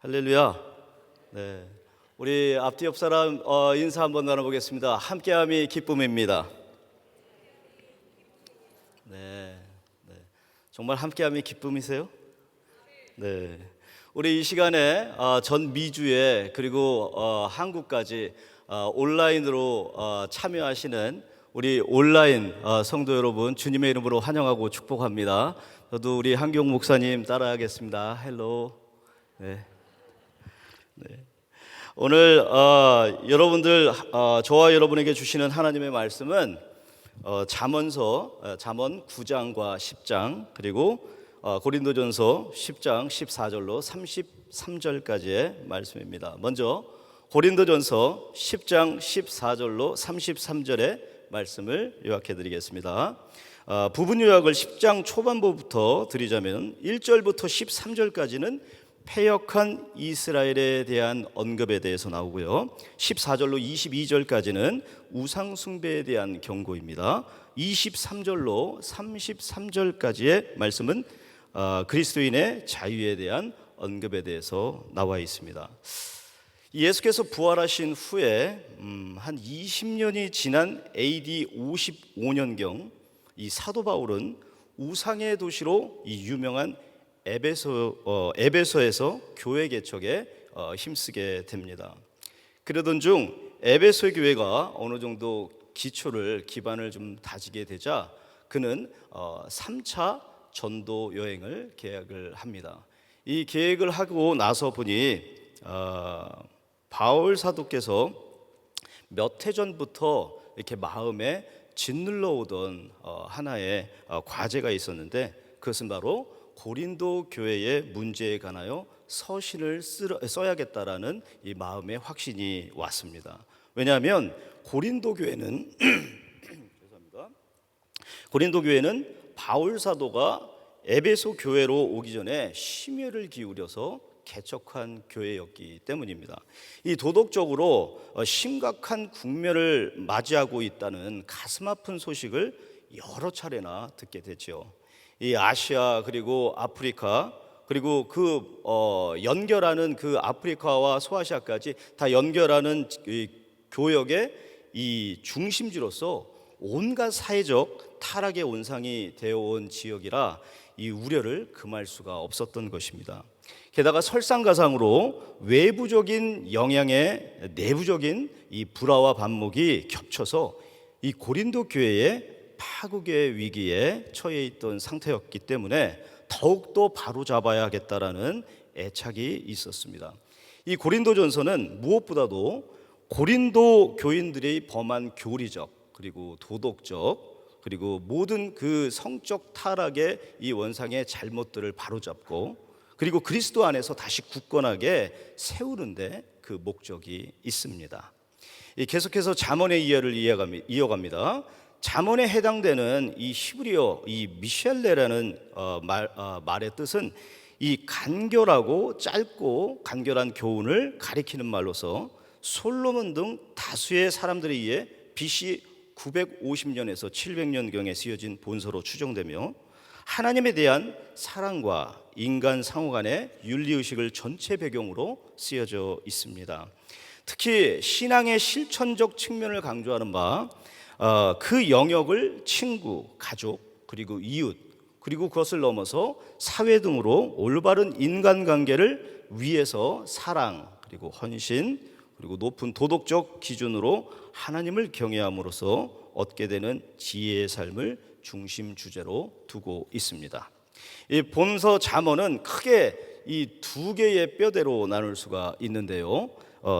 할렐루야. 네, 우리 앞뒤 옆 사람 인사 한번 나눠보겠습니다. 함께함이 기쁨입니다. 네, 정말 함께함이 기쁨이세요? 네, 우리 이 시간에 전 미주에 그리고 한국까지 온라인으로 참여하시는 우리 온라인 성도 여러분, 주님의 이름으로 환영하고 축복합니다. 저도 우리 한경 목사님 따라하겠습니다. 헬로. 네. 오늘 여러분들 저와 여러분에게 주시는 하나님의 말씀은 잠언 9장과 10장 그리고 고린도전서 10장 14절로 33절까지의 말씀입니다. 먼저 고린도전서 10장 14절로 33절의 말씀을 요약해 드리겠습니다. 부분 요약을 10장 초반부부터 드리자면 1절부터 13절까지는 패역한 이스라엘에 대한 언급에 대해서 나오고요, 14절로 22절까지는 우상 숭배에 대한 경고입니다. 23절로 33절까지의 말씀은 그리스도인의 자유에 대한 언급에 대해서 나와 있습니다. 예수께서 부활하신 후에 한 20년이 지난 AD 55년경 이 사도 바울은 우상의 도시로 이 유명한 에베소에서 교회 개척에 힘쓰게 됩니다. 그러던 중 에베소 교회가 어느 정도 기반을 좀 다지게 되자 그는 3차 전도 여행을 계획을 합니다. 이 계획을 하고 나서 보니 바울 사도께서 몇 해 전부터 이렇게 마음에 짓눌러 오던 하나의 과제가 있었는데, 그것은 바로 고린도 교회의 문제에 관하여 서신을 써야겠다라는 이 마음의 확신이 왔습니다. 왜냐하면 고린도 교회는 고린도 교회는 바울 사도가 에베소 교회로 오기 전에 심혈을 기울여서 개척한 교회였기 때문입니다. 이 도덕적으로 심각한 국면을 맞이하고 있다는 가슴 아픈 소식을 여러 차례나 듣게 되죠. 이 아시아 그리고 아프리카 그리고 연결하는 그 아프리카와 소아시아까지 다 연결하는 이 교역의 이 중심지로서 온갖 사회적 타락의 온상이 되어온 지역이라 이 우려를 금할 수가 없었던 것입니다. 게다가 설상가상으로 외부적인 영향에 내부적인 이 불화와 반목이 겹쳐서 이 고린도 교회의 파국의 위기에 처해 있던 상태였기 때문에 더욱더 바로잡아야 하겠다라는 애착이 있었습니다. 이 고린도전서는 무엇보다도 고린도 교인들이 범한 교리적 그리고 도덕적 그리고 모든 그 성적 타락의 이 원상의 잘못들을 바로잡고 그리고 그리스도 안에서 다시 굳건하게 세우는데 그 목적이 있습니다. 계속해서 잠언의 이해를 이어갑니다. 잠언에 해당되는 이 히브리어 이 미셸레라는 말의 뜻은 이 간결하고 짧고 간결한 교훈을 가리키는 말로서 솔로몬 등 다수의 사람들에 의해 BC 950년에서 700년경에 쓰여진 본서로 추정되며 하나님에 대한 사랑과 인간 상호 간의 윤리의식을 전체 배경으로 쓰여져 있습니다. 특히 신앙의 실천적 측면을 강조하는 바 그 영역을 친구, 가족, 그리고 이웃, 그리고 그것을 넘어서 사회 등으로 올바른 인간관계를 위해서 사랑, 그리고 헌신, 그리고 높은 도덕적 기준으로 하나님을 경외함으로써 얻게 되는 지혜의 삶을 중심 주제로 두고 있습니다. 이 본서 잠언은 크게 이 두 개의 뼈대로 나눌 수가 있는데요.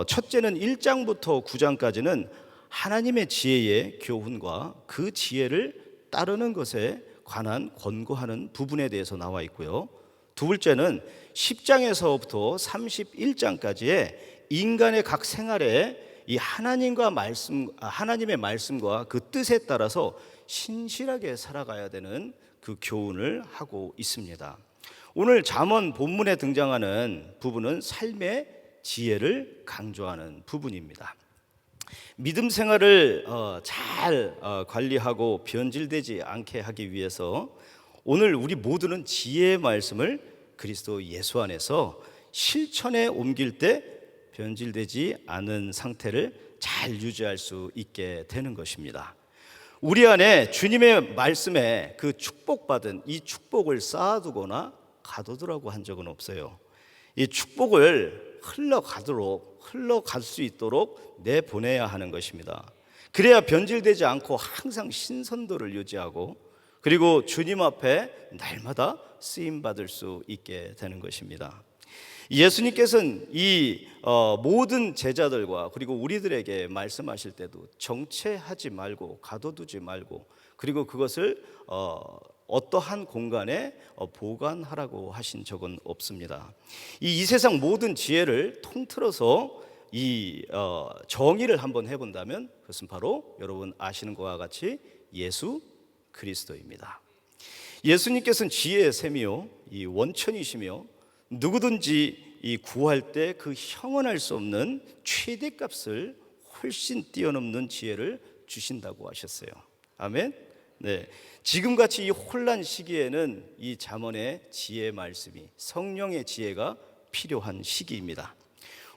첫째는 1장부터 9장까지는 하나님의 지혜의 교훈과 그 지혜를 따르는 것에 관한 권고하는 부분에 대해서 나와 있고요. 두 번째는 10장에서부터 31장까지의 인간의 각 생활에 이 하나님의 말씀과 그 뜻에 따라서 신실하게 살아가야 되는 그 교훈을 하고 있습니다. 오늘 잠언 본문에 등장하는 부분은 삶의 지혜를 강조하는 부분입니다. 믿음 생활을 잘 관리하고 변질되지 않게 하기 위해서 오늘 우리 모두는 지혜의 말씀을 그리스도 예수 안에서 실천에 옮길 때 변질되지 않은 상태를 잘 유지할 수 있게 되는 것입니다. 우리 안에 주님의 말씀에 그 축복받은 이 축복을 쌓아두거나 가둬두라고 한 적은 없어요. 이 축복을 흘러갈 수 있도록 내보내야 하는 것입니다. 그래야 변질되지 않고 항상 신선도를 유지하고, 그리고 주님 앞에 날마다 쓰임받을 수 있게 되는 것입니다. 예수님께서는 이 모든 제자들과 그리고 우리들에게 말씀하실 때도 정체하지 말고 가둬두지 말고, 그리고 그것을 어떠한 공간에 보관하라고 하신 적은 없습니다. 이 세상 모든 지혜를 통틀어서 이 정의를 한번 해본다면 그것은 바로 여러분 아시는 것과 같이 예수 그리스도입니다. 예수님께서는 지혜의 샘이요 이 원천이시며, 누구든지 이 구할 때 그 형언할 수 없는 최대값을 훨씬 뛰어넘는 지혜를 주신다고 하셨어요. 아멘. 네, 지금같이 이 혼란 시기에는 이 잠언의 지혜 말씀이, 성령의 지혜가 필요한 시기입니다.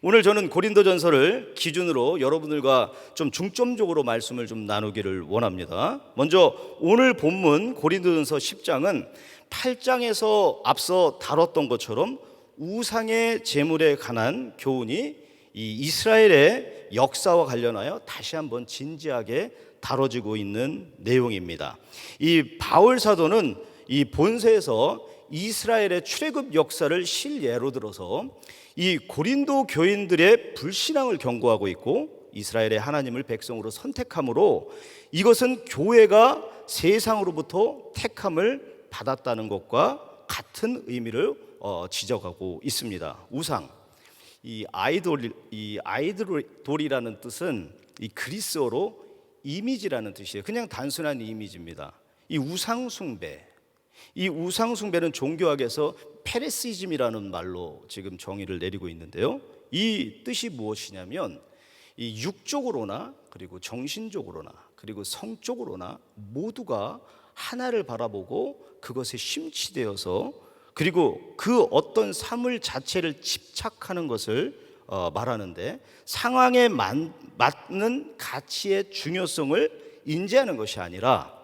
오늘 저는 고린도전서를 기준으로 여러분들과 좀 중점적으로 말씀을 좀 나누기를 원합니다. 먼저 오늘 본문 고린도전서 10장은 8장에서 앞서 다뤘던 것처럼 우상의 제물에 관한 교훈이 이 이스라엘의 역사와 관련하여 다시 한번 진지하게 다뤄지고 있는 내용입니다. 이 바울 사도는 이 본서에서 이스라엘의 출애굽 역사를 실예로 들어서 이 고린도 교인들의 불신앙을 경고하고 있고, 이스라엘의 하나님을 백성으로 선택함으로 이것은 교회가 세상으로부터 택함을 받았다는 것과 같은 의미를 지적하고 있습니다. 우상, 이 아이돌이라는 뜻은 이 그리스어로 이미지라는 뜻이에요. 그냥 단순한 이미지입니다. 이 우상 숭배는 종교학에서 페레시즘이라는 말로 지금 정의를 내리고 있는데요. 이 뜻이 무엇이냐면 이 육적으로나 그리고 정신적으로나 그리고 성적으로나 모두가 하나를 바라보고 그것에 심취되어서, 그리고 그 어떤 사물 자체를 집착하는 것을 말하는데, 상황에 맞는 가치의 중요성을 인지하는 것이 아니라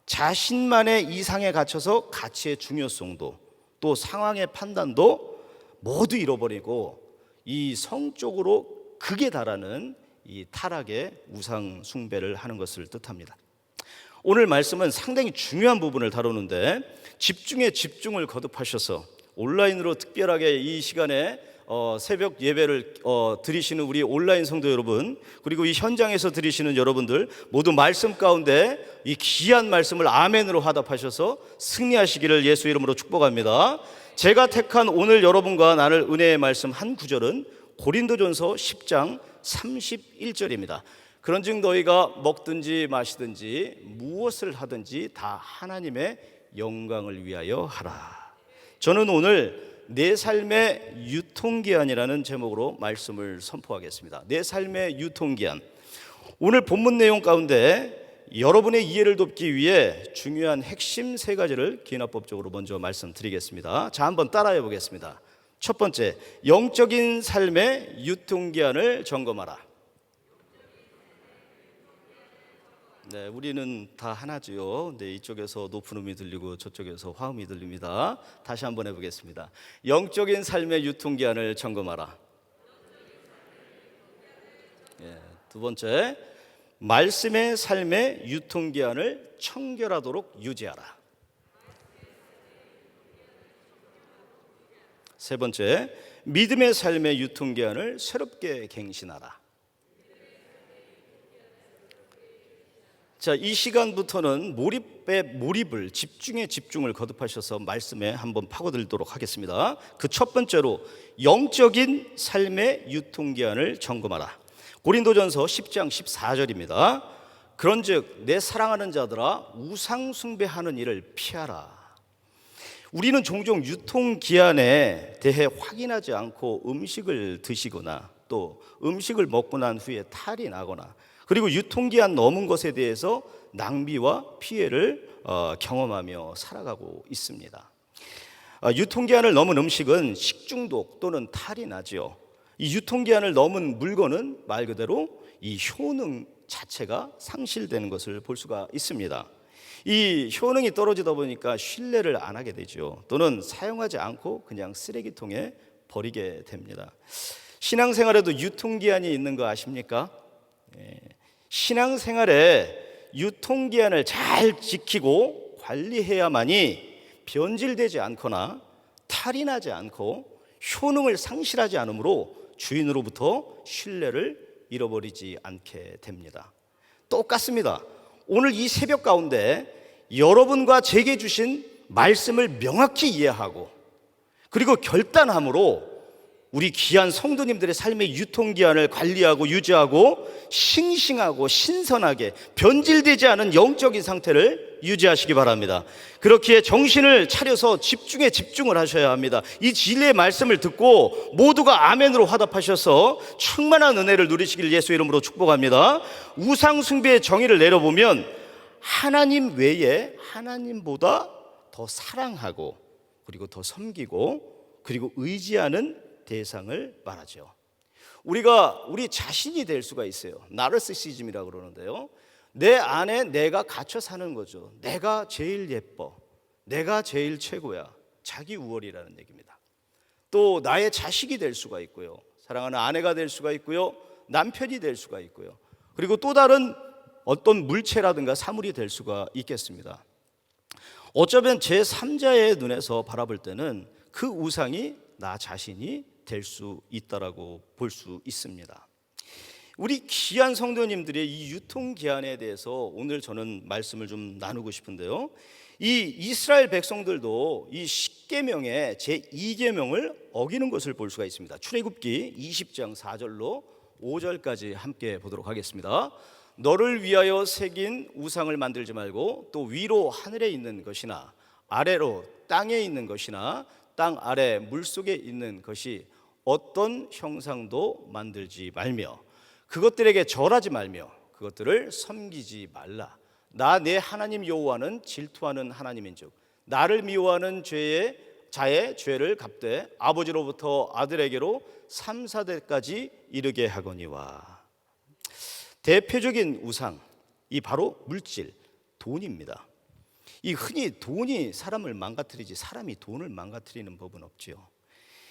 자신만의 이상에 갇혀서 가치의 중요성도 또 상황의 판단도 모두 잃어버리고 이 성적으로 극에 달하는 이 타락의 우상 숭배를 하는 것을 뜻합니다. 오늘 말씀은 상당히 중요한 부분을 다루는데, 집중에 집중을 거듭하셔서 온라인으로 특별하게 이 시간에 새벽 예배를 드리시는 우리 온라인 성도 여러분, 그리고 이 현장에서 드리시는 여러분들 모두 말씀 가운데 이 귀한 말씀을 아멘으로 화답하셔서 승리하시기를 예수 이름으로 축복합니다. 제가 택한 오늘 여러분과 나눌 은혜의 말씀 한 구절은 고린도전서 10장 31절입니다. 그런즉 너희가 먹든지 마시든지 무엇을 하든지 다 하나님의 영광을 위하여 하라. 저는 오늘 내 삶의 유통기한이라는 제목으로 말씀을 선포하겠습니다. 내 삶의 유통기한. 오늘 본문 내용 가운데 여러분의 이해를 돕기 위해 중요한 핵심 3가지를 기납법적으로 먼저 말씀드리겠습니다. 자, 한번 따라해 보겠습니다. 첫 번째, 영적인 삶의 유통기한을 점검하라. 네, 우리는 다 하나지요. 네, 이쪽에서 높은 음이 들리고 저쪽에서 화음이 들립니다. 다시 한번 해보겠습니다. 영적인 삶의 유통기한을 점검하라. 네, 두 번째, 말씀의 삶의 유통기한을 청결하도록 유지하라. 세 번째, 믿음의 삶의 유통기한을 새롭게 갱신하라. 자, 이 시간부터는 몰입을, 집중에 집중을 거듭하셔서 말씀에 한번 파고들도록 하겠습니다. 그 첫 번째로 영적인 삶의 유통기한을 점검하라. 고린도전서 10장 14절입니다. 그런즉 내 사랑하는 자들아 우상 숭배하는 일을 피하라. 우리는 종종 유통기한에 대해 확인하지 않고 음식을 드시거나 또 음식을 먹고 난 후에 탈이 나거나, 그리고 유통기한 넘은 것에 대해서 낭비와 피해를 경험하며 살아가고 있습니다. 유통기한을 넘은 음식은 식중독 또는 탈이 나지요. 이 유통기한을 넘은 물건은 말 그대로 이 효능 자체가 상실되는 것을 볼 수가 있습니다. 이 효능이 떨어지다 보니까 신뢰를 안 하게 되죠. 또는 사용하지 않고 그냥 쓰레기통에 버리게 됩니다. 신앙생활에도 유통기한이 있는 거 아십니까? 신앙생활에 유통기한을 잘 지키고 관리해야만이 변질되지 않거나 탈이 나지 않고 효능을 상실하지 않으므로 주인으로부터 신뢰를 잃어버리지 않게 됩니다. 똑같습니다. 오늘 이 새벽 가운데 여러분과 제게 주신 말씀을 명확히 이해하고 그리고 결단함으로 우리 귀한 성도님들의 삶의 유통기한을 관리하고 유지하고 싱싱하고 신선하게 변질되지 않은 영적인 상태를 유지하시기 바랍니다. 그렇기에 정신을 차려서 집중을 하셔야 합니다. 이 진리의 말씀을 듣고 모두가 아멘으로 화답하셔서 충만한 은혜를 누리시길 예수 이름으로 축복합니다. 우상 숭배의 정의를 내려보면 하나님 외에 하나님보다 더 사랑하고 그리고 더 섬기고 그리고 의지하는 대상을 말하죠. 우리가 우리 자신이 될 수가 있어요. 나르시시즘이라고 그러는데요. 내 안에 내가 갇혀 사는 거죠. 내가 제일 예뻐, 내가 제일 최고야. 자기 우월이라는 얘기입니다. 또 나의 자식이 될 수가 있고요. 사랑하는 아내가 될 수가 있고요. 남편이 될 수가 있고요. 그리고 또 다른 어떤 물체라든가 사물이 될 수가 있겠습니다. 어쩌면 제3자의 눈에서 바라볼 때는 그 우상이 나 자신이 될 수 있다라고 볼 수 있습니다. 우리 귀한 성도님들의 이 유통기한에 대해서 오늘 저는 말씀을 좀 나누고 싶은데요. 이 이스라엘 백성들도 이 10계명의 제2계명을 어기는 것을 볼 수가 있습니다. 출애굽기 20장 4절로 5절까지 함께 보도록 하겠습니다. 너를 위하여 새긴 우상을 만들지 말고 또 위로 하늘에 있는 것이나 아래로 땅에 있는 것이나 땅 아래 물속에 있는 것이 어떤 형상도 만들지 말며 그것들에게 절하지 말며 그것들을 섬기지 말라. 나 내 하나님 여호와는 질투하는 하나님인즉 나를 미워하는 자의 죄를 갚되 아버지로부터 아들에게로 3, 4대까지 이르게 하거니와. 대표적인 우상, 이 바로 물질, 돈입니다. 이 흔히 돈이 사람을 망가뜨리지 사람이 돈을 망가뜨리는 법은 없지요.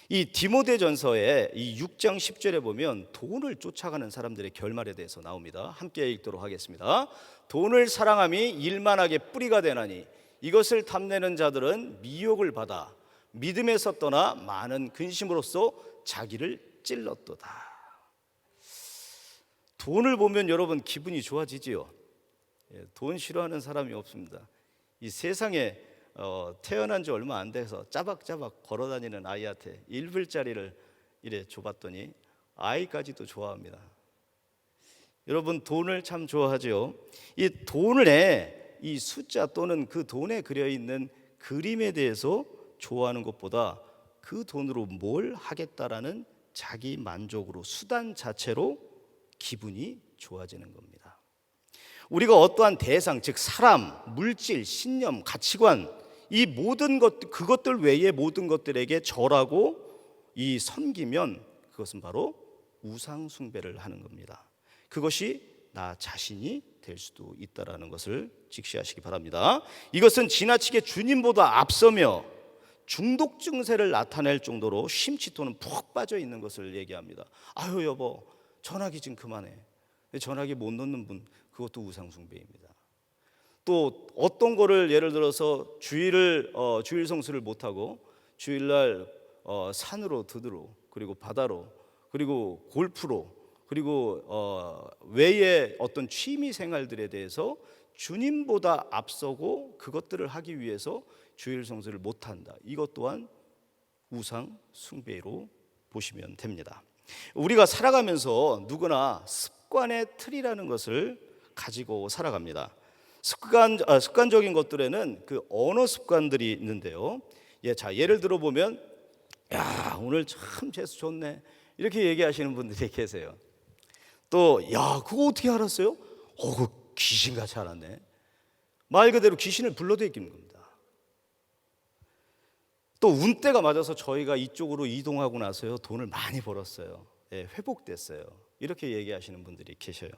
이 디모데전서의 이 6장 10절에 보면 돈을 쫓아가는 사람들의 결말에 대해서 나옵니다. 함께 읽도록 하겠습니다. 돈을 사랑함이 일만하게 뿌리가 되나니 이것을 탐내는 자들은 미혹을 받아 믿음에서 떠나 많은 근심으로써 자기를 찔렀도다. 돈을 보면 여러분 기분이 좋아지지요. 돈 싫어하는 사람이 없습니다. 이 세상에 태어난 지 얼마 안 돼서 짜박짜박 걸어다니는 아이한테 1불짜리를 이래 줘봤더니 아이까지도 좋아합니다. 여러분 돈을 참 좋아하죠. 이 돈의 이 숫자 또는 그 돈에 그려있는 그림에 대해서 좋아하는 것보다 그 돈으로 뭘 하겠다라는 자기 만족으로 수단 자체로 기분이 좋아지는 겁니다. 우리가 어떠한 대상, 즉 사람, 물질, 신념, 가치관 이 모든 것, 그것들 외의 모든 것들에게 절하고 이 섬기면 그것은 바로 우상 숭배를 하는 겁니다. 그것이 나 자신이 될 수도 있다라는 것을 직시하시기 바랍니다. 이것은 지나치게 주님보다 앞서며 중독 증세를 나타낼 정도로 심취 또는 푹 빠져 있는 것을 얘기합니다. 아유 여보 전화기 좀 그만해. 전화기 못 놓는 분 그것도 우상 숭배입니다. 또 어떤 거를 예를 들어서 주일 성수를 못하고 주일날 산으로 들으러 그리고 바다로 그리고 골프로 그리고 외의 어떤 취미 생활들에 대해서 주님보다 앞서고 그것들을 하기 위해서 주일 성수를 못한다. 이것 또한 우상 숭배로 보시면 됩니다. 우리가 살아가면서 누구나 습관의 틀이라는 것을 가지고 살아갑니다. 습관적인 것들에는 그 언어 습관들이 있는데요. 예를 들어 보면 야 오늘 참 재수 좋네 이렇게 얘기하시는 분들이 계세요. 또 야 그거 어떻게 알았어요? 그 귀신같이 알았네. 말 그대로 귀신을 불러대기는 겁니다. 또 운때가 맞아서 저희가 이쪽으로 이동하고 나서요 돈을 많이 벌었어요. 예, 회복됐어요. 이렇게 얘기하시는 분들이 계셔요.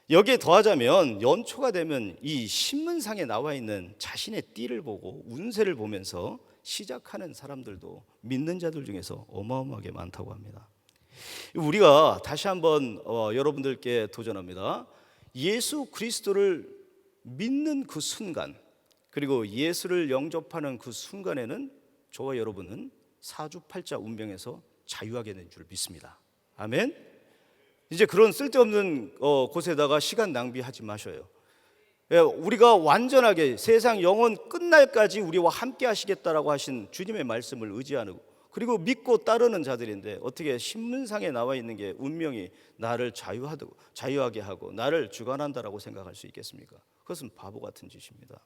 여기에 더하자면 연초가 되면 이 신문상에 나와 있는 자신의 띠를 보고 운세를 보면서 시작하는 사람들도 믿는 자들 중에서 어마어마하게 많다고 합니다. 우리가 다시 한번 여러분들께 도전합니다. 예수 그리스도를 믿는 그 순간, 그리고 예수를 영접하는 그 순간에는 저와 여러분은 사주팔자 운명에서 자유하게 된 줄 믿습니다. 아멘. 이제 그런 쓸데없는 곳에다가 시간 낭비하지 마셔요. 우리가 완전하게 세상 영원 끝날까지 우리와 함께 하시겠다라고 하신 주님의 말씀을 의지하는, 그리고 믿고 따르는 자들인데 어떻게 신문상에 나와 있는 게 운명이 나를 자유하게 하고 나를 주관한다라고 생각할 수 있겠습니까? 그것은 바보 같은 짓입니다.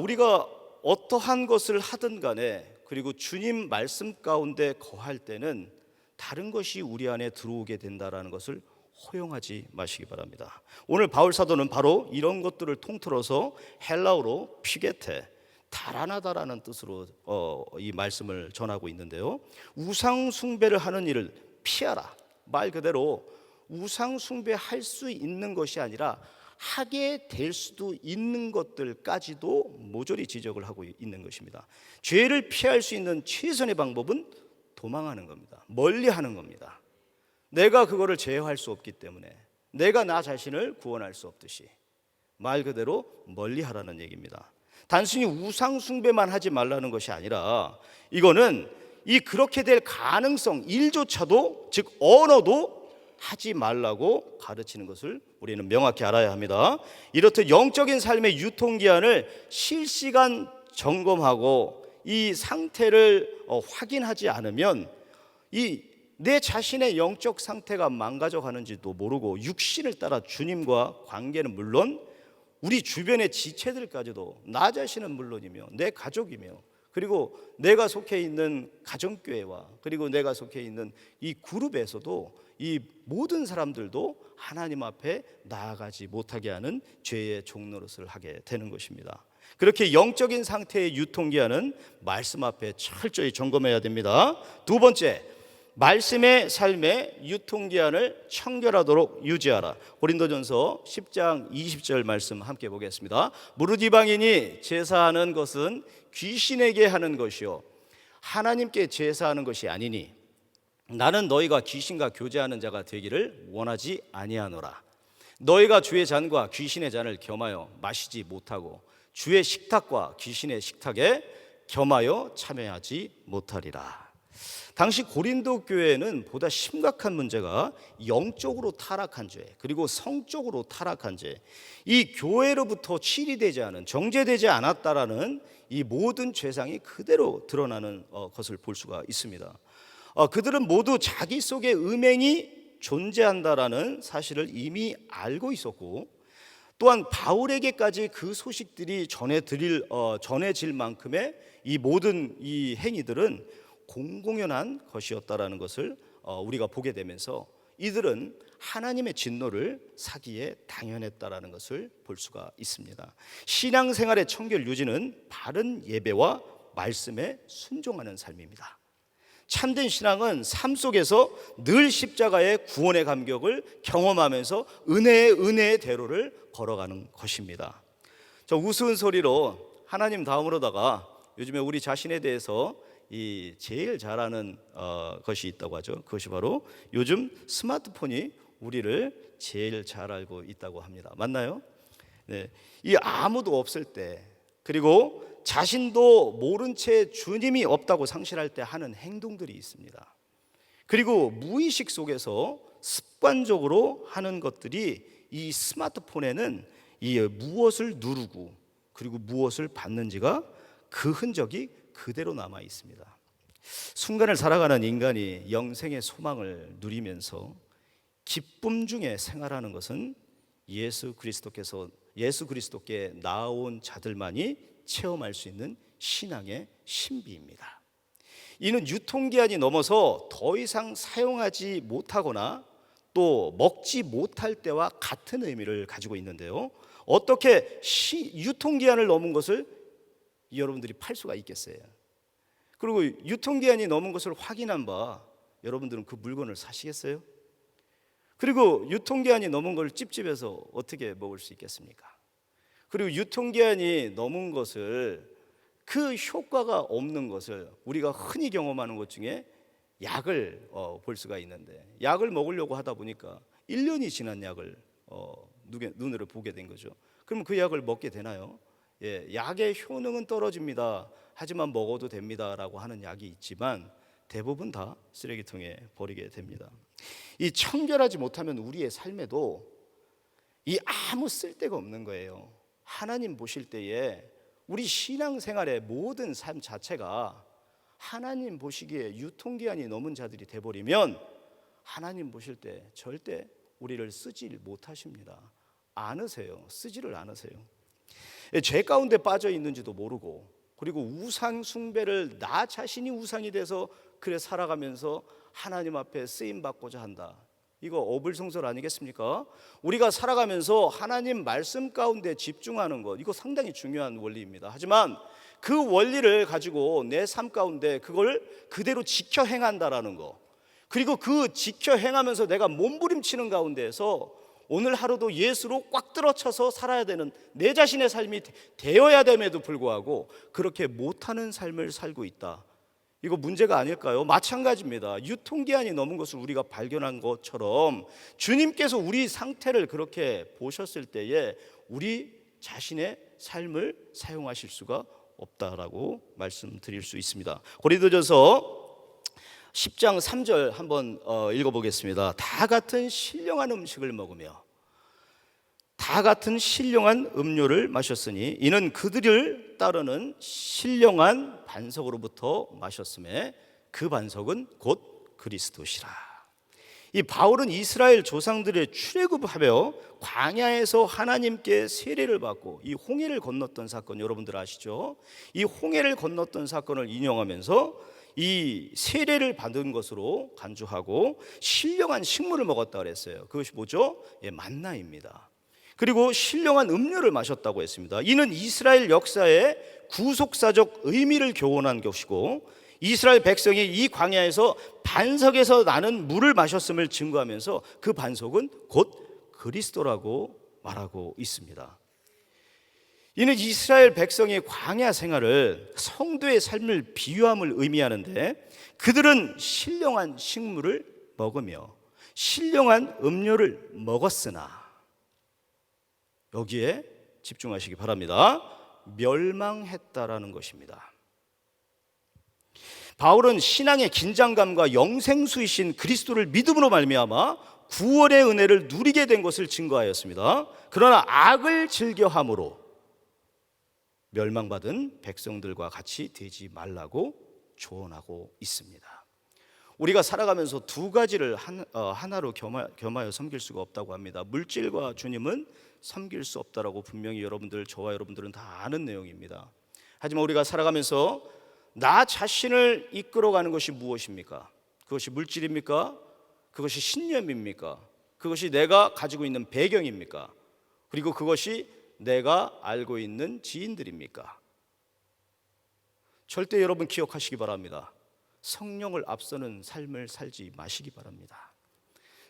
우리가 어떠한 것을 하든 간에, 그리고 주님 말씀 가운데 거할 때는 다른 것이 우리 안에 들어오게 된다라는 것을 허용하지 마시기 바랍니다. 오늘 바울 사도는 바로 이런 것들을 통틀어서 헬라어로 피게테, 달아나다라는 뜻으로 이 말씀을 전하고 있는데요. 우상 숭배를 하는 일을 피하라. 말 그대로 우상 숭배할 수 있는 것이 아니라 하게 될 수도 있는 것들까지도 모조리 지적을 하고 있는 것입니다. 죄를 피할 수 있는 최선의 방법은 도망하는 겁니다. 멀리하는 겁니다. 내가 그거를 제어할 수 없기 때문에, 내가 나 자신을 구원할 수 없듯이 말 그대로 멀리하라는 얘기입니다. 단순히 우상 숭배만 하지 말라는 것이 아니라 이거는 이 그렇게 될 가능성 일조차도, 즉 언어도 하지 말라고 가르치는 것을 우리는 명확히 알아야 합니다. 이렇듯 영적인 삶의 유통기한을 실시간 점검하고 이 상태를 확인하지 않으면 내 자신의 영적 상태가 망가져 가는지도 모르고 육신을 따라 주님과 관계는 물론 우리 주변의 지체들까지도, 나 자신은 물론이며 내 가족이며, 그리고 내가 속해 있는 가정교회와 그리고 내가 속해 있는 이 그룹에서도 이 모든 사람들도 하나님 앞에 나아가지 못하게 하는 죄의 종노릇을 하게 되는 것입니다. 그렇게 영적인 상태의 유통기한은 말씀 앞에 철저히 점검해야 됩니다. 두 번째, 말씀의 삶의 유통기한을 청결하도록 유지하라. 고린도전서 10장 20절 말씀 함께 보겠습니다. 무릇 이방인이 제사하는 것은 귀신에게 하는 것이요 하나님께 제사하는 것이 아니니 나는 너희가 귀신과 교제하는 자가 되기를 원하지 아니하노라. 너희가 주의 잔과 귀신의 잔을 겸하여 마시지 못하고 주의 식탁과 귀신의 식탁에 겸하여 참여하지 못하리라. 당시 고린도 교회는 보다 심각한 문제가 영적으로 타락한 죄, 그리고 성적으로 타락한 죄, 이 교회로부터 치리되지 않은, 정죄되지 않았다라는 이 모든 죄상이 그대로 드러나는 것을 볼 수가 있습니다. 그들은 모두 자기 속에 음행이 존재한다라는 사실을 이미 알고 있었고, 또한 바울에게까지 그 소식들이 전해질 만큼의 이 모든 이 행위들은 공공연한 것이었다라는 것을 우리가 보게 되면서 이들은 하나님의 진노를 사기에 당연했다라는 것을 볼 수가 있습니다. 신앙생활의 청결 유지는 바른 예배와 말씀에 순종하는 삶입니다. 참된 신앙은 삶 속에서 늘 십자가의 구원의 감격을 경험하면서 은혜의 대로를 걸어가는 것입니다. 저 우스운 소리로 하나님 다음으로다가 요즘에 우리 자신에 대해서 이 제일 잘하는 것이 있다고 하죠. 그것이 바로 요즘 스마트폰이 우리를 제일 잘 알고 있다고 합니다. 맞나요? 네. 이 아무도 없을 때, 그리고 자신도 모른 채 주님이 없다고 상실할 때 하는 행동들이 있습니다. 그리고 무의식 속에서 습관적으로 하는 것들이 이 스마트폰에는 이 무엇을 누르고 그리고 무엇을 받는지가 그 흔적이 그대로 남아 있습니다. 순간을 살아가는 인간이 영생의 소망을 누리면서 기쁨 중에 생활하는 것은 예수 그리스도께 나아온 자들만이 체험할 수 있는 신앙의 신비입니다. 이는 유통기한이 넘어서 더 이상 사용하지 못하거나 또 먹지 못할 때와 같은 의미를 가지고 있는데요. 어떻게 유통기한을 넘은 것을 여러분들이 팔 수가 있겠어요? 그리고 유통기한이 넘은 것을 확인한 바 여러분들은 그 물건을 사시겠어요? 그리고 유통기한이 넘은 걸 찝찝해서 어떻게 먹을 수 있겠습니까? 그리고 유통기한이 넘은 것을, 그 효과가 없는 것을 우리가 흔히 경험하는 것 중에 약을 볼 수가 있는데, 약을 먹으려고 하다 보니까 1년이 지난 약을 눈으로 보게 된 거죠. 그러면 그 약을 먹게 되나요? 예, 약의 효능은 떨어집니다. 하지만 먹어도 됩니다라고 하는 약이 있지만 대부분 다 쓰레기통에 버리게 됩니다. 이 청결하지 못하면 우리의 삶에도 이 아무 쓸데가 없는 거예요. 하나님 보실 때에 우리 신앙생활의 모든 삶 자체가 하나님 보시기에 유통기한이 넘은 자들이 돼버리면 하나님 보실 때 절대 우리를 쓰지 못하십니다. 않으세요. 쓰지를 않으세요. 죄 가운데 빠져 있는지도 모르고, 그리고 우상 숭배를 나 자신이 우상이 돼서 그래 살아가면서 하나님 앞에 쓰임 받고자 한다. 이거 어불성설 아니겠습니까? 우리가 살아가면서 하나님 말씀 가운데 집중하는 것, 이거 상당히 중요한 원리입니다. 하지만 그 원리를 가지고 내 삶 가운데 그걸 그대로 지켜 행한다라는 거, 그리고 그 지켜 행하면서 내가 몸부림치는 가운데에서 오늘 하루도 예수로 꽉 들어쳐서 살아야 되는 내 자신의 삶이 되어야 됨에도 불구하고 그렇게 못하는 삶을 살고 있다. 이거 문제가 아닐까요? 마찬가지입니다. 유통기한이 넘은 것을 우리가 발견한 것처럼 주님께서 우리 상태를 그렇게 보셨을 때에 우리 자신의 삶을 사용하실 수가 없다라고 말씀드릴 수 있습니다. 고린도전서 10장 3절 한번 읽어보겠습니다. 다 같은 신령한 음식을 먹으며 다 같은 신령한 음료를 마셨으니 이는 그들을 따르는 신령한 반석으로부터 마셨음에 그 반석은 곧 그리스도시라. 이 바울은 이스라엘 조상들의 출애굽하며 광야에서 하나님께 세례를 받고 이 홍해를 건넜던 사건 여러분들 아시죠? 이 홍해를 건넜던 사건을 인용하면서 이 세례를 받은 것으로 간주하고 신령한 식물을 먹었다 그랬어요. 그것이 뭐죠? 예, 만나입니다. 그리고 신령한 음료를 마셨다고 했습니다. 이는 이스라엘 역사의 구속사적 의미를 교훈한 것이고 이스라엘 백성이 이 광야에서 반석에서 나는 물을 마셨음을 증거하면서 그 반석은 곧 그리스도라고 말하고 있습니다. 이는 이스라엘 백성의 광야 생활을 성도의 삶을 비유함을 의미하는데 그들은 신령한 식물을 먹으며 신령한 음료를 먹었으나 여기에 집중하시기 바랍니다. 멸망했다라는 것입니다. 바울은 신앙의 긴장감과 영생수이신 그리스도를 믿음으로 말미암아 구원의 은혜를 누리게 된 것을 증거하였습니다. 그러나 악을 즐겨함으로 멸망받은 백성들과 같이 되지 말라고 조언하고 있습니다. 우리가 살아가면서 두 가지를 하나로 겸하여 섬길 수가 없다고 합니다. 물질과 주님은 섬길 수 없다라고 분명히 저와 여러분들은 다 아는 내용입니다. 하지만 우리가 살아가면서 나 자신을 이끌어가는 것이 무엇입니까? 그것이 물질입니까? 그것이 신념입니까? 그것이 내가 가지고 있는 배경입니까? 그리고 그것이 내가 알고 있는 지인들입니까? 절대 여러분 기억하시기 바랍니다. 성령을 앞서는 삶을 살지 마시기 바랍니다.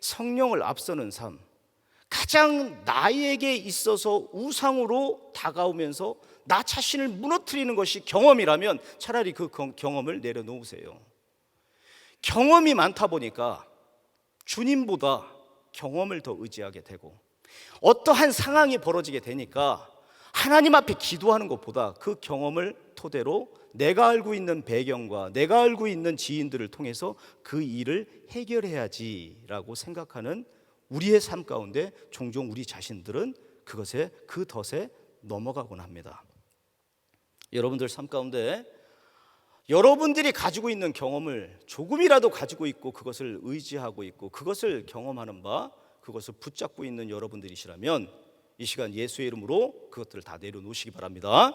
성령을 앞서는 삶, 가장 나에게 있어서 우상으로 다가오면서 나 자신을 무너뜨리는 것이 경험이라면 차라리 그 경험을 내려놓으세요. 경험이 많다 보니까 주님보다 경험을 더 의지하게 되고 어떠한 상황이 벌어지게 되니까 하나님 앞에 기도하는 것보다 그 경험을 토대로 내가 알고 있는 배경과 내가 알고 있는 지인들을 통해서 그 일을 해결해야지라고 생각하는 우리의 삶 가운데 종종 우리 자신들은 그 덫에 넘어가곤 합니다. 여러분들 삶 가운데 여러분들이 가지고 있는 경험을 조금이라도 가지고 있고 그것을 의지하고 있고 그것을 경험하는 바 그것을 붙잡고 있는 여러분들이시라면 이 시간 예수의 이름으로 그것들을 다 내려놓으시기 바랍니다.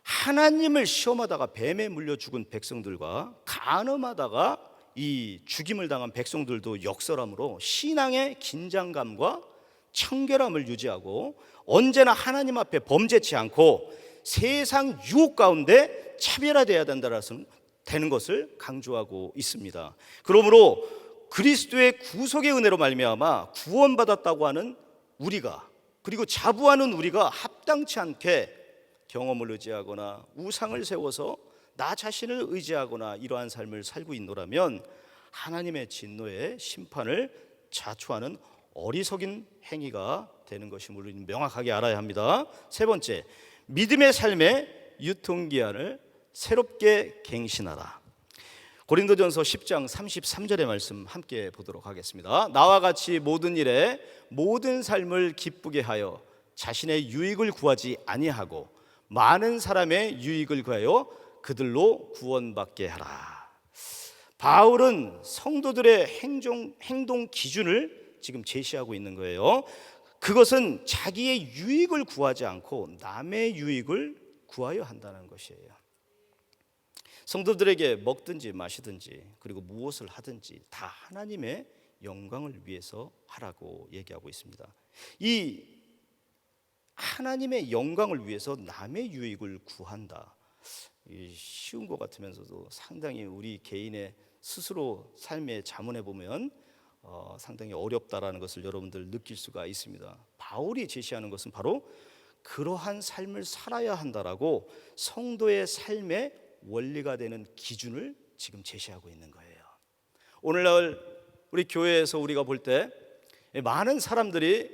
하나님을 시험하다가 뱀에 물려 죽은 백성들과 간음하다가 이 죽임을 당한 백성들도 역설함으로 신앙의 긴장감과 청결함을 유지하고 언제나 하나님 앞에 범죄치 않고 세상 유혹 가운데 차별화되어야 되는 것을 강조하고 있습니다. 그러므로 그리스도의 구속의 은혜로 말미암아 구원받았다고 하는 우리가, 그리고 자부하는 우리가 합당치 않게 경험을 의지하거나 우상을 세워서 나 자신을 의지하거나 이러한 삶을 살고 있노라면 하나님의 진노의 심판을 자초하는 어리석인 행위가 되는 것임을 우리는 명확하게 알아야 합니다. 세 번째, 믿음의 삶의 유통기한을 새롭게 갱신하라. 고린도전서 10장 33절의 말씀 함께 보도록 하겠습니다. 나와 같이 모든 일에 모든 삶을 기쁘게 하여 자신의 유익을 구하지 아니하고 많은 사람의 유익을 구하여 그들로 구원받게 하라. 바울은 성도들의 행동 기준을 지금 제시하고 있는 거예요. 그것은 자기의 유익을 구하지 않고 남의 유익을 구하여 한다는 것이에요. 성도들에게 먹든지 마시든지 그리고 무엇을 하든지 다 하나님의 영광을 위해서 하라고 얘기하고 있습니다. 이 하나님의 영광을 위해서 남의 유익을 구한다, 쉬운 것 같으면서도 상당히 우리 개인의 스스로 삶에 자문해 보면 상당히 어렵다라는 것을 여러분들 느낄 수가 있습니다. 바울이 제시하는 것은 바로 그러한 삶을 살아야 한다라고 성도의 삶의 원리가 되는 기준을 지금 제시하고 있는 거예요. 오늘날 우리 교회에서 우리가 볼 때 많은 사람들이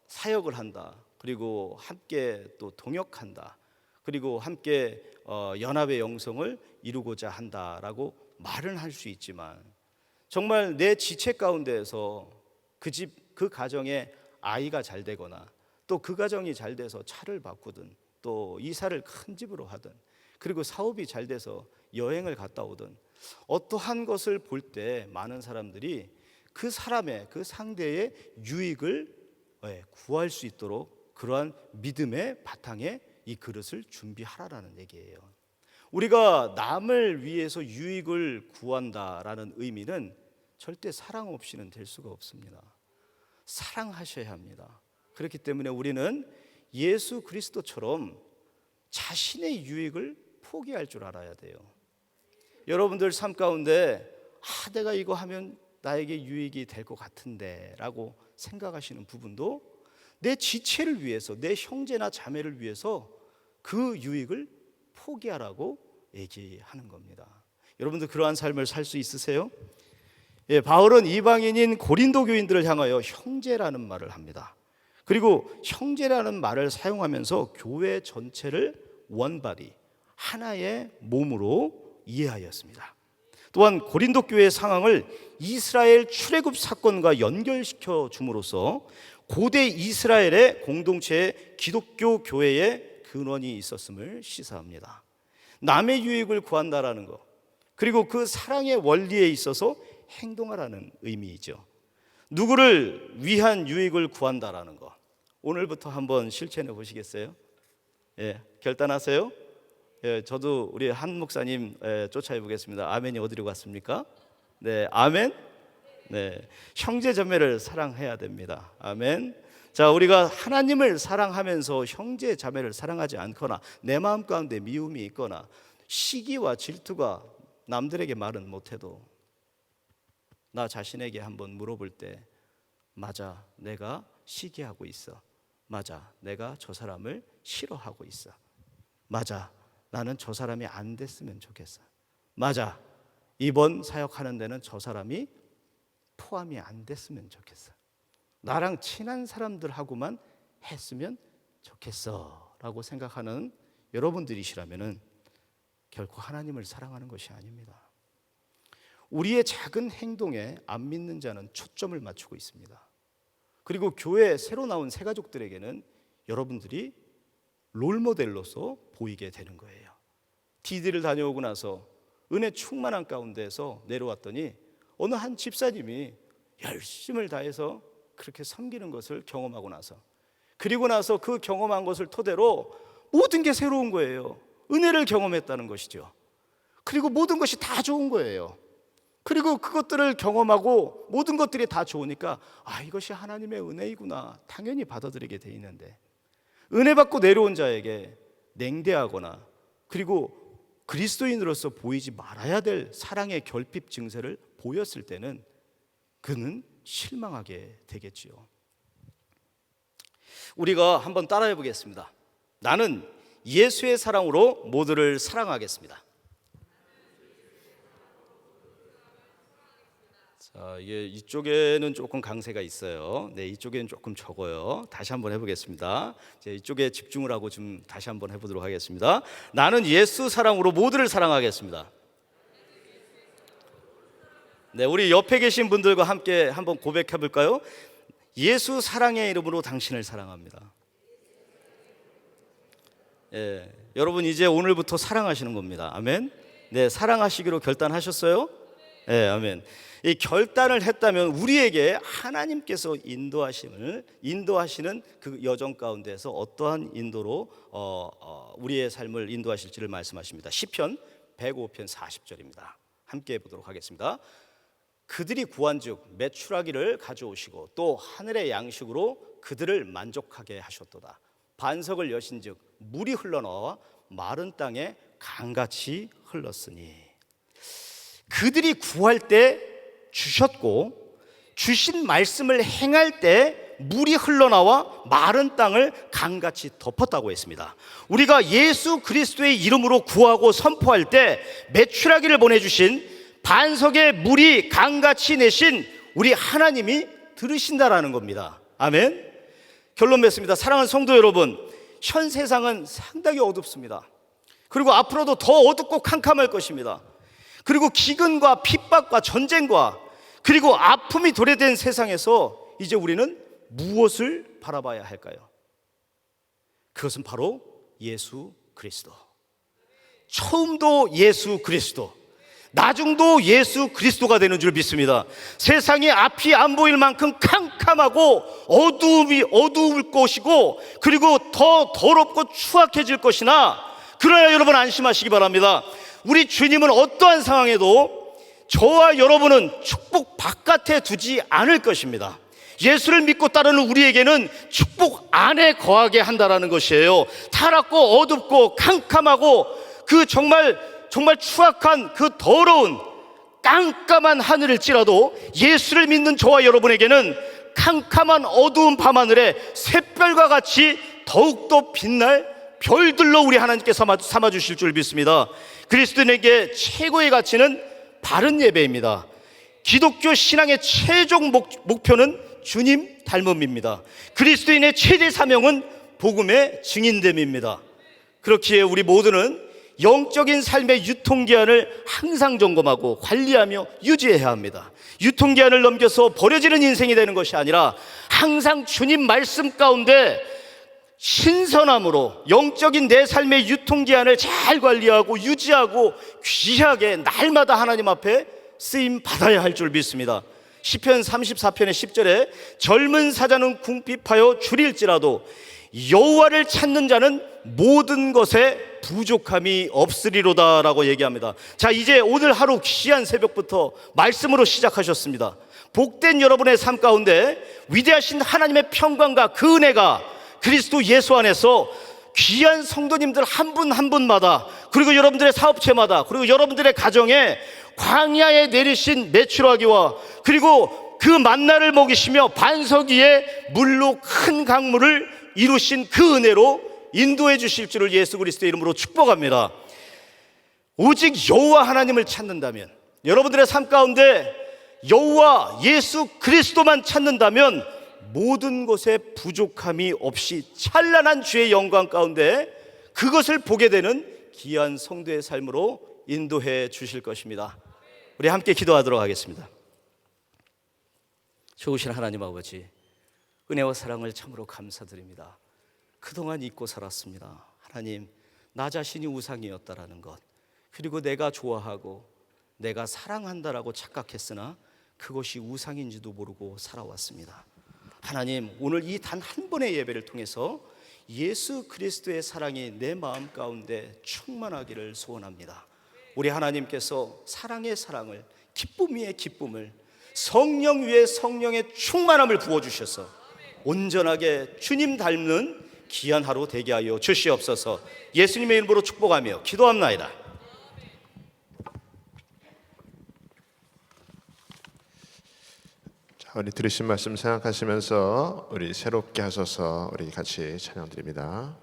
사역을 한다, 그리고 함께 또 동역한다, 그리고 함께 연합의 영성을 이루고자 한다라고 말은 할 수 있지만 정말 내 지체 가운데에서 그 집, 그 가정에 아이가 잘 되거나 또 그 가정이 잘 돼서 차를 바꾸든 또 이사를 큰 집으로 하든 그리고 사업이 잘 돼서 여행을 갔다 오든 어떠한 것을 볼 때 많은 사람들이 그 사람의, 그 상대의 유익을 구할 수 있도록 그러한 믿음의 바탕에 이 그릇을 준비하라라는 얘기예요. 우리가 남을 위해서 유익을 구한다라는 의미는 절대 사랑 없이는 될 수가 없습니다. 사랑하셔야 합니다. 그렇기 때문에 우리는 예수 그리스도처럼 자신의 유익을 포기할 줄 알아야 돼요. 여러분들 삶 가운데 내가 이거 하면 나에게 유익이 될 것 같은데 라고 생각하시는 부분도 내 지체를 위해서, 내 형제나 자매를 위해서 그 유익을 포기하라고 얘기하는 겁니다. 여러분들 그러한 삶을 살 수 있으세요? 바울은 이방인인 고린도 교인들을 향하여 형제라는 말을 합니다. 그리고 형제라는 말을 사용하면서 교회 전체를 원바디, 하나의 몸으로 이해하였습니다. 또한 고린도 교회의 상황을 이스라엘 출애굽 사건과 연결시켜 줌으로써 고대 이스라엘의 공동체의 기독교 교회의 근원이 있었음을 시사합니다. 남의 유익을 구한다라는 것, 그리고 그 사랑의 원리에 있어서 행동하라는 의미이죠. 누구를 위한 유익을 구한다라는 것, 오늘부터 한번 실천해 보시겠어요? 결단하세요. 저도 우리 한 목사님 쫓아해 보겠습니다. 아멘이 어디로 갔습니까? 네, 아멘. 네, 형제 자매를 사랑해야 됩니다. 아멘. 자, 우리가 하나님을 사랑하면서 형제 자매를 사랑하지 않거나 내 마음 가운데 미움이 있거나 시기와 질투가 남들에게 말은 못해도 나 자신에게 한번 물어볼 때, 맞아, 내가 시기하고 있어. 맞아, 내가 저 사람을 싫어하고 있어. 맞아, 나는 저 사람이 안 됐으면 좋겠어. 맞아, 이번 사역하는 데는 저 사람이 포함이 안 됐으면 좋겠어. 나랑 친한 사람들하고만 했으면 좋겠어 라고 생각하는 여러분들이시라면 결코 하나님을 사랑하는 것이 아닙니다. 우리의 작은 행동에 안 믿는 자는 초점을 맞추고 있습니다. 그리고 교회 새로 나온 새가족들에게는 여러분들이 롤모델로서 보이게 되는 거예요. 디디를 다녀오고 나서 은혜 충만한 가운데에서 내려왔더니 어느 한 집사님이 열심을 다해서 그렇게 섬기는 것을 경험하고 나서, 그리고 나서 그 경험한 것을 토대로 모든 게 새로운 거예요. 은혜를 경험했다는 것이죠. 그리고 모든 것이 다 좋은 거예요. 그리고 그것들을 경험하고 모든 것들이 다 좋으니까 이것이 하나님의 은혜이구나 당연히 받아들이게 돼 있는데, 은혜 받고 내려온 자에게 냉대하거나 그리고 그리스도인으로서 보이지 말아야 될 사랑의 결핍 증세를 보였을 때는 그는 실망하게 되겠지요. 우리가 한번 따라해 보겠습니다. 나는 예수의 사랑으로 모두를 사랑하겠습니다. 자, 이쪽에는 조금 강세가 있어요. 네, 이쪽에는 조금 적어요. 다시 한번 해보겠습니다. 이쪽에 집중을 하고 좀 다시 한번 해보도록 하겠습니다. 나는 예수 사랑으로 모두를 사랑하겠습니다. 네, 우리 옆에 계신 분들과 함께 한번 고백해 볼까요? 예수 사랑의 이름으로 당신을 사랑합니다. 예, 여러분 이제 오늘부터 사랑하시는 겁니다. 아멘. 네, 사랑하시기로 결단하셨어요? 네, 아멘. 이 결단을 했다면 우리에게 하나님께서 인도하시는 그 여정 가운데서 어떠한 인도로 우리의 삶을 인도하실지를 말씀하십니다. 시편 105편 40절입니다. 함께 보도록 하겠습니다. 그들이 구한즉 메추라기를 가져오시고 또 하늘의 양식으로 그들을 만족하게 하셨도다. 반석을 여신즉 물이 흘러나와 마른 땅에 강같이 흘렀으니. 그들이 구할 때 주셨고 주신 말씀을 행할 때 물이 흘러나와 마른 땅을 강같이 덮었다고 했습니다. 우리가 예수 그리스도의 이름으로 구하고 선포할 때 메추라기를 보내주신 반석의 물이 강같이 내신 우리 하나님이 들으신다라는 겁니다. 아멘. 결론 맺습니다. 사랑하는 성도 여러분, 현 세상은 상당히 어둡습니다. 그리고 앞으로도 더 어둡고 캄캄할 것입니다. 그리고 기근과 핍박과 전쟁과 그리고 아픔이 도래된 세상에서 이제 우리는 무엇을 바라봐야 할까요? 그것은 바로 예수 그리스도. 처음도 예수 그리스도, 나중도 예수 그리스도가 되는 줄 믿습니다. 세상에 앞이 안 보일 만큼 캄캄하고 어두울 것이고 그리고 더 더럽고 추악해질 것이나, 그러나 여러분 안심하시기 바랍니다. 우리 주님은 어떠한 상황에도 저와 여러분은 축복 바깥에 두지 않을 것입니다. 예수를 믿고 따르는 우리에게는 축복 안에 거하게 한다라는 것이에요. 타락고 어둡고 캄캄하고 그 정말 추악한 그 더러운 깜깜한 하늘일지라도 예수를 믿는 저와 여러분에게는 캄캄한 어두운 밤하늘에 샛별과 같이 더욱더 빛날 별들로 우리 하나님께서 삼아주실 줄 믿습니다. 그리스도인에게 최고의 가치는 바른 예배입니다. 기독교 신앙의 최종 목표는 주님 닮음입니다. 그리스도인의 최대 사명은 복음의 증인됨입니다. 그렇기에 우리 모두는 영적인 삶의 유통기한을 항상 점검하고 관리하며 유지해야 합니다. 유통기한을 넘겨서 버려지는 인생이 되는 것이 아니라 항상 주님 말씀 가운데 신선함으로 영적인 내 삶의 유통기한을 잘 관리하고 유지하고 귀하게 날마다 하나님 앞에 쓰임 받아야 할 줄 믿습니다. 시편 34편의 10절에 젊은 사자는 궁핍하여 줄일지라도 여호와를 찾는 자는 모든 것에 부족함이 없으리로다 라고 얘기합니다. 자, 이제 오늘 하루 귀한 새벽부터 말씀으로 시작하셨습니다. 복된 여러분의 삶 가운데 위대하신 하나님의 평강과 그 은혜가 그리스도 예수 안에서 귀한 성도님들 한 분 한 분마다, 그리고 여러분들의 사업체마다, 그리고 여러분들의 가정에 광야에 내리신 메추라기와 그리고 그 만나를 먹이시며 반석 위에 물로 큰 강물을 이루신 그 은혜로 인도해 주실 줄을 예수 그리스도의 이름으로 축복합니다. 오직 여호와 하나님을 찾는다면, 여러분들의 삶 가운데 여호와 예수 그리스도만 찾는다면 모든 것에 부족함이 없이 찬란한 주의 영광 가운데 그것을 보게 되는 귀한 성도의 삶으로 인도해 주실 것입니다. 우리 함께 기도하도록 하겠습니다. 좋으신 하나님 아버지, 은혜와 사랑을 참으로 감사드립니다. 그동안 잊고 살았습니다. 하나님, 나 자신이 우상이었다라는 것, 그리고 내가 좋아하고 내가 사랑한다라고 착각했으나 그것이 우상인지도 모르고 살아왔습니다. 하나님, 오늘 이 단 한 번의 예배를 통해서 예수 그리스도의 사랑이 내 마음 가운데 충만하기를 소원합니다. 우리 하나님께서 사랑의 사랑을, 기쁨 위에 기쁨을, 성령 위에 성령의 충만함을 부어주셔서 온전하게 주님 닮는 귀한 하루 되게 하여 주시옵소서. 예수님의 이름으로 축복하며 기도합나이다. 우리 들으신 말씀 생각하시면서 우리 새롭게 하소서 우리 같이 찬양드립니다.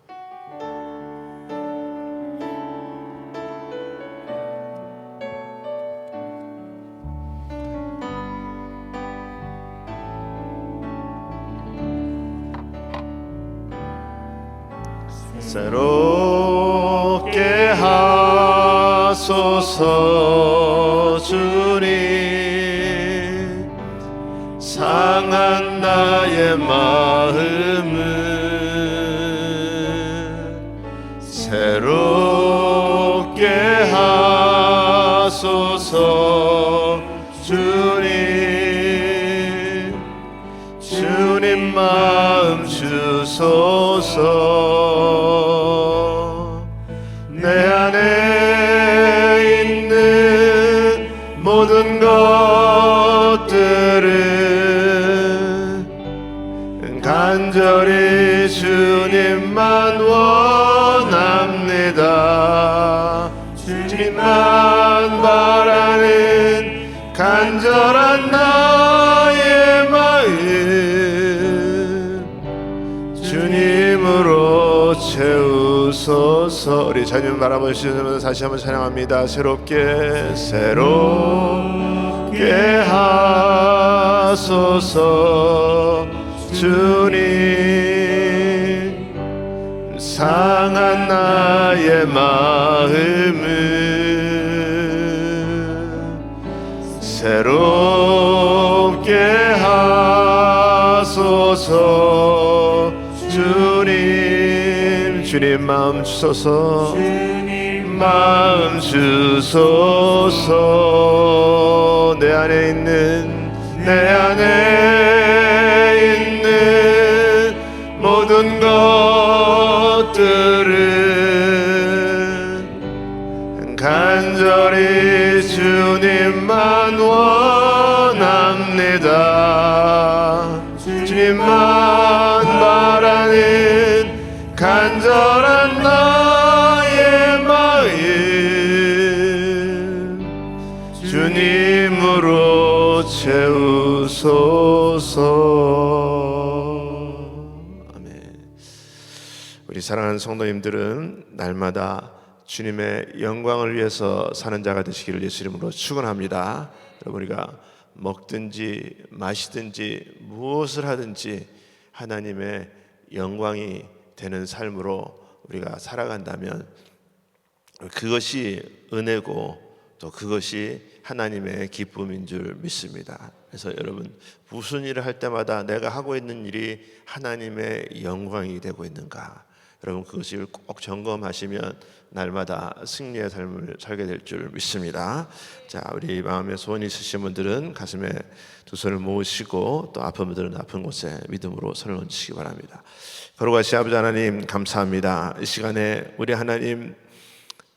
새롭게 하소서 주님, 상한 나의 마음을 새롭게 하소서 주님, 주님 마음 주소서. 내 안에 있는 모든 것들은 간절히 주님만 원합니다. 주님만 바라는 간절한 나의 마음 주님으로 채우소서. 우리 자녀님 바라보시면서 다시 한번 찬양합니다. 새롭게 하소서 주님, 상한 나의 마음을 새롭게 하소서 주님, 주님 마음 주소서. 주님 마음 주소서. 내 안에 있는 모든 것들은 간절히 주님만 원합니다. 주님만 바라는 간절한 나의 마음 주님으로 채우소서. 아멘. 우리 사랑하는 성도님들은 날마다 주님의 영광을 위해서 사는 자가 되시기를 예수 이름으로 축원합니다. 여러분, 우리가 먹든지 마시든지 무엇을 하든지 하나님의 영광이 되는 삶으로 우리가 살아간다면 그것이 은혜고 또 그것이 하나님의 기쁨인 줄 믿습니다. 그래서 여러분, 무슨 일을 할 때마다 내가 하고 있는 일이 하나님의 영광이 되고 있는가, 여러분 그것을 꼭 점검하시면 날마다 승리의 삶을 살게 될 줄 믿습니다. 자, 우리 마음에 소원이 있으신 분들은 가슴에 두 손을 모으시고 또 아픈 분들은 아픈 곳에 믿음으로 손을 얹으시기 바랍니다. 거룩하신 아버지 하나님, 감사합니다. 이 시간에 우리 하나님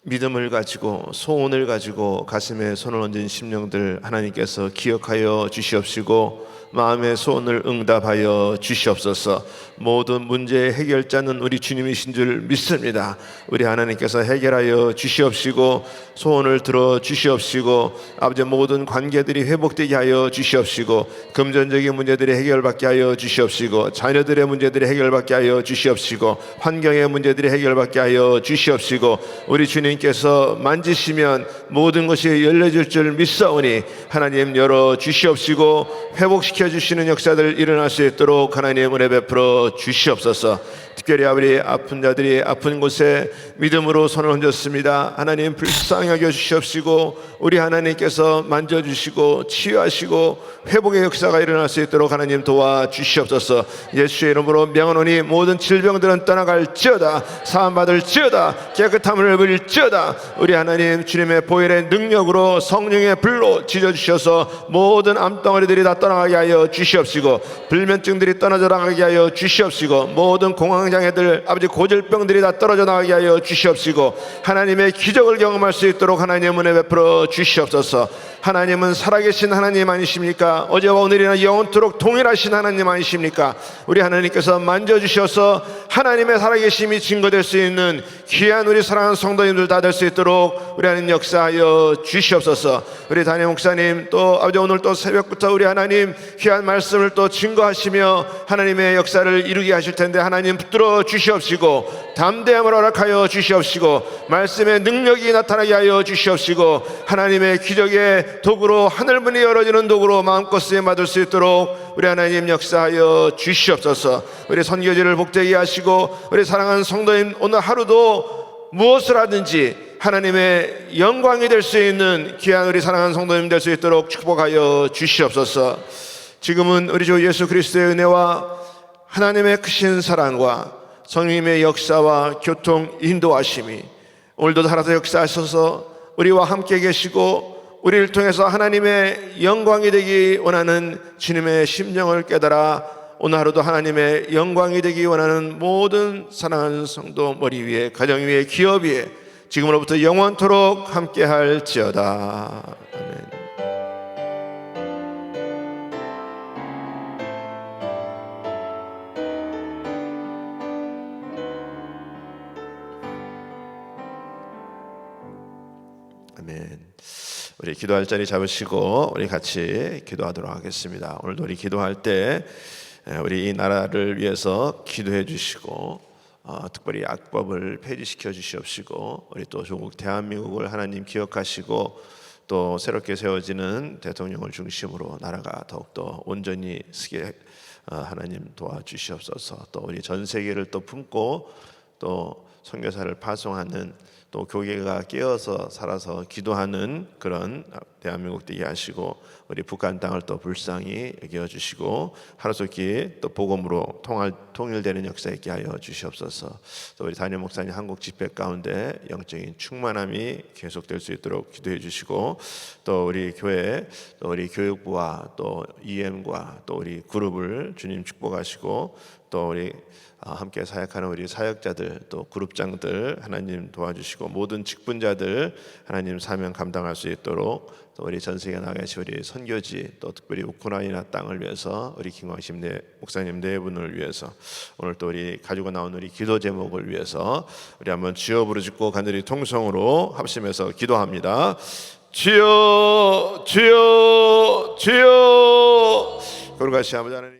믿음을 가지고 소원을 가지고 가슴에 손을 얹은 심령들 하나님께서 기억하여 주시옵시고 마음의 소원을 응답하여 주시옵소서. 모든 문제의 해결자는 우리 주님이신 줄 믿습니다. 우리 하나님께서 해결하여 주시옵시고 소원을 들어 주시옵시고 아버지 모든 관계들이 회복되게 하여 주시옵시고 금전적인 문제들이 해결받게 하여 주시옵시고 자녀들의 문제들이 해결받게 하여 주시옵시고 환경의 문제들이 해결받게 하여 주시옵시고 우리 주님께서 만지시면 모든 것이 열려질 줄 믿사오니 하나님 열어 주시옵시고 회복시켜 주시는 역사들 일어날 수 있도록 하나님 은혜 베풀어 주시옵소서. 특별히 아버지 아픈 자들이 아픈 곳에 믿음으로 손을 얹었습니다. 하나님 불쌍히 여겨 주시옵시고 우리 하나님께서 만져주시고 치유하시고 회복의 역사가 일어날 수 있도록 하나님 도와주시옵소서. 예수의 이름으로 명하노니 모든 질병들은 떠나갈지어다, 사함받을지어다, 깨끗함을 입을지어다. 우리 하나님 주님의 보혈의 능력으로 성령의 불로 지져주셔서 모든 암덩어리들이 다 떠나가게 하여 주시옵시고 불면증들이 떠나져 나가게 하여 주시옵시고 모든 공황장애들 아버지 고질병들이 다 떨어져 나가게 하여 주시옵시고 하나님의 기적을 경험할 수 있도록 하나님 은혜 베풀어 주시옵소서. 하나님은 살아계신 하나님 아니십니까? 어제와 오늘이나 영원토록 동일하신 하나님 아니십니까? 우리 하나님께서 만져주셔서 하나님의 살아계심이 증거될 수 있는 귀한 우리 사랑하는 성도님들 다 될 수 있도록 우리 하나님 역사하여 주시옵소서. 우리 담임 목사님 또 아버지 오늘 또 새벽부터 우리 하나님 귀한 말씀을 또 증거하시며 하나님의 역사를 이루게 하실 텐데 하나님 붙들어 주시옵시고 담대함을 허락하여 주시옵시고 말씀의 능력이 나타나게 하여 주시옵시고 하나님의 기적의 도구로 하늘문이 열어지는 도구로 마음껏 쓰임 받을 수 있도록 우리 하나님 역사하여 주시옵소서. 우리 선교지를 복되게 하시고 우리 사랑하는 성도님 오늘 하루도 무엇을 하든지 하나님의 영광이 될 수 있는 귀한 우리 사랑하는 성도님 될 수 있도록 축복하여 주시옵소서. 지금은 우리 주 예수 그리스도의 은혜와 하나님의 크신 사랑과 성령님의 역사와 교통 인도하심이 오늘도 살아서 역사하셔서 우리와 함께 계시고 우리를 통해서 하나님의 영광이 되기 원하는 주님의 심령을 깨달아 오늘 하루도 하나님의 영광이 되기 원하는 모든 사랑하는 성도 머리 위에 가정 위에 기업 위에 지금으로부터 영원토록 함께 할지어다. 아멘. 아멘. 우리 기도할 자리 잡으시고 우리 같이 기도하도록 하겠습니다. 오늘도 우리 기도할 때 우리 이 나라를 위해서 기도해 주시고 특별히 악법을 폐지시켜 주시옵시고 우리 또 조국 대한민국을 하나님 기억하시고 또 새롭게 세워지는 대통령을 중심으로 나라가 더욱더 온전히 서게 하나님 도와주시옵소서. 또 우리 전 세계를 또 품고 또 선교사를 파송하는 또 교회가 깨어서 살아서 기도하는 그런 대한민국 되게 하시고 우리 북한 땅을 또 불쌍히 여겨주시고 하루속히 또 복음으로 통일되는 역사 있게 하여 주시옵소서. 또 우리 담임 목사님 한국 집회 가운데 영적인 충만함이 계속될 수 있도록 기도해 주시고 또 우리 교회 또 우리 교육부와 또 EM과 또 우리 그룹을 주님 축복하시고 또 우리 함께 사역하는 우리 사역자들 또 그룹장들 하나님 도와주시고 모든 직분자들 하나님 사명 감당할 수 있도록 또 우리 전 세계 나가시 우리 선교지 또 특별히 우크라이나 땅을 위해서 우리 김광심 목사님 네 분을 위해서 오늘 또 우리 가지고 나온 우리 기도 제목을 위해서 우리 한번 주여 부르짖고 간절히 통성으로 합심해서 기도합니다. 주여 주여 주여. 거룩하신 아버지 하나님